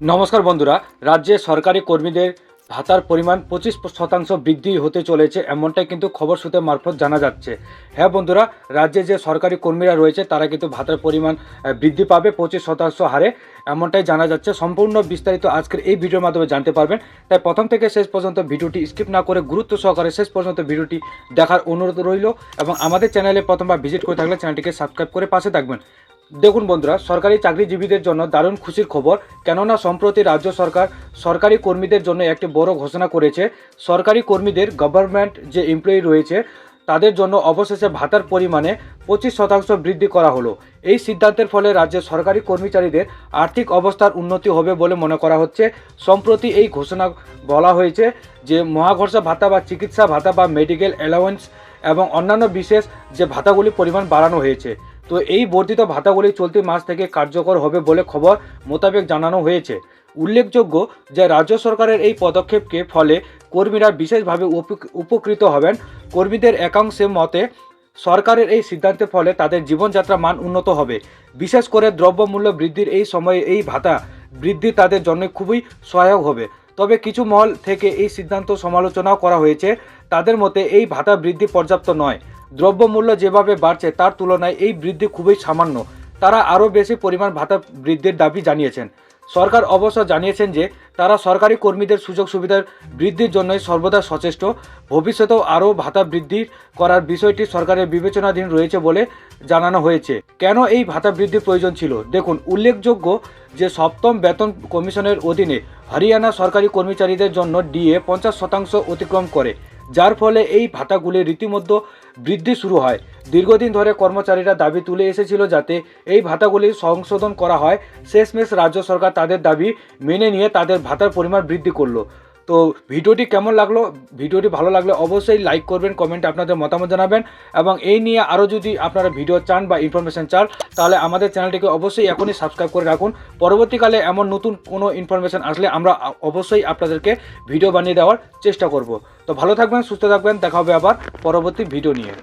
নমস্কার বন্ধুরা, রাজ্যে সরকারি কর্মীদের ভাতার পরিমাণ 25% বৃদ্ধি হতে চলেছে, এমনটাই কিন্তু খবর সূত্রে মারফত জানা যাচ্ছে। হ্যাঁ বন্ধুরা, রাজ্যে যে সরকারি কর্মীরা রয়েছে তারা কিন্তু ভাতার পরিমাণ বৃদ্ধি পাবে 25% হারে, এমনটাই জানা যাচ্ছে। সম্পূর্ণ বিস্তারিত আজকের এই ভিডিওর মাধ্যমে জানতে পারবেন। তাই প্রথম থেকে শেষ পর্যন্ত ভিডিওটি স্কিপ না করে গুরুত্ব সহকারে শেষ পর্যন্ত ভিডিওটি দেখার অনুরোধ রইল এবং আমাদের চ্যানেলে প্রথমবার ভিজিট করে থাকলে চ্যানেলটিকে সাবস্ক্রাইব করে পাশে থাকবেন। দেখুন বন্ধুরা, সরকারি চাকরিজীবীদের জন্য দারুণ খুশির খবর, কেননা সম্প্রতি রাজ্য সরকার সরকারি কর্মীদের জন্য একটি বড় ঘোষণা করেছে। সরকারি কর্মীদের গভর্নমেন্ট যে এমপ্লয়ি রয়েছে তাদের জন্য অবশেষে ভাতার পরিমাণে 25% বৃদ্ধি করা হলো। এই সিদ্ধান্তের ফলে রাজ্যের সরকারি কর্মচারীদের আর্থিক অবস্থার উন্নতি হবে বলে মনে করা হচ্ছে। সম্প্রতি এই ঘোষণা বলা হয়েছে যে মহাঘর্ষা ভাতা বা চিকিৎসা ভাতা বা মেডিকেল অ্যালাওয়েন্স এবং অন্যান্য বিশেষ যে ভাতাগুলির পরিমাণ বাড়ানো হয়েছে। তো এই বর্ধিত ভাতাগুলি চলতি মাস থেকে কার্যকর হবে বলে খবর মোতাবেক জানানো হয়েছে। উল্লেখযোগ্য যে রাজ্য সরকারের এই পদক্ষেপকে ফলে কর্মীরা বিশেষভাবে উপকৃত হবেন। কর্মীদের একাংশের মতে সরকারের এই সিদ্ধান্তের ফলে তাদের জীবনযাত্রার মান উন্নত হবে। বিশেষ করে দ্রব্যমূল্য বৃদ্ধির এই সময়ে এই ভাতা বৃদ্ধি তাদের জন্য খুবই সহায়ক হবে। তবে কিছু মহল থেকে এই সিদ্ধান্ত সমালোচনাও করা হয়েছে। তাদের মতে এই ভাতা বৃদ্ধি পর্যাপ্ত নয়। দ্রব্যমূল্য যেভাবে বাড়ছে তার তুলনায় এই বৃদ্ধি খুবই সামান্য। তারা আরও বেশি পরিমাণ ভাতা বৃদ্ধির দাবি জানিয়েছেন। সরকার অবশ্য জানিয়েছেন যে তারা সরকারি কর্মীদের সুযোগ সুবিধার বৃদ্ধির জন্যই সর্বদা সচেষ্ট। ভবিষ্যতেও আরও ভাতা বৃদ্ধি করার বিষয়টি সরকারের বিবেচনাধীন রয়েছে বলে জানানো হয়েছে। কেন এই ভাতা বৃদ্ধির প্রয়োজন ছিল? দেখুন, উল্লেখযোগ্য যে সপ্তম বেতন কমিশনের অধীনে হরিয়ানা সরকারি কর্মচারীদের জন্য ডিএ 50% অতিক্রম করে, যার ফলে এই ভাতাগুলি রীতিমতো বৃদ্ধি শুরু হয়। দীর্ঘদিন ধরে কর্মচারীরা দাবি তুলে এসেছিল যাতে এই ভাতাগুলি সংশোধন করা হয়। শেষমেশ রাজ্য সরকার তাদের দাবি মেনে নিয়ে তাদের ভাতার পরিমাণ বৃদ্ধি করলো। তো ভিডিওটি কেমন লাগলো? ভিডিওটি ভালো লাগলে অবশ্যই লাইক করবেন, কমেন্টে আপনাদের মতামত জানাবেন এবং এই নিয়ে আরও যদি আপনারা ভিডিও চান বা ইনফরমেশন চান তাহলে আমাদের চ্যানেলটিকে অবশ্যই এখনই সাবস্ক্রাইব করে রাখুন। পরবর্তীকালে এমন নতুন কোনো ইনফরমেশন আসলে আমরা অবশ্যই আপনাদেরকে ভিডিও বানিয়ে দেওয়ার চেষ্টা করব। তো ভালো থাকবেন, সুস্থ থাকবেন, দেখা হবে আবার পরবর্তী ভিডিও নিয়ে।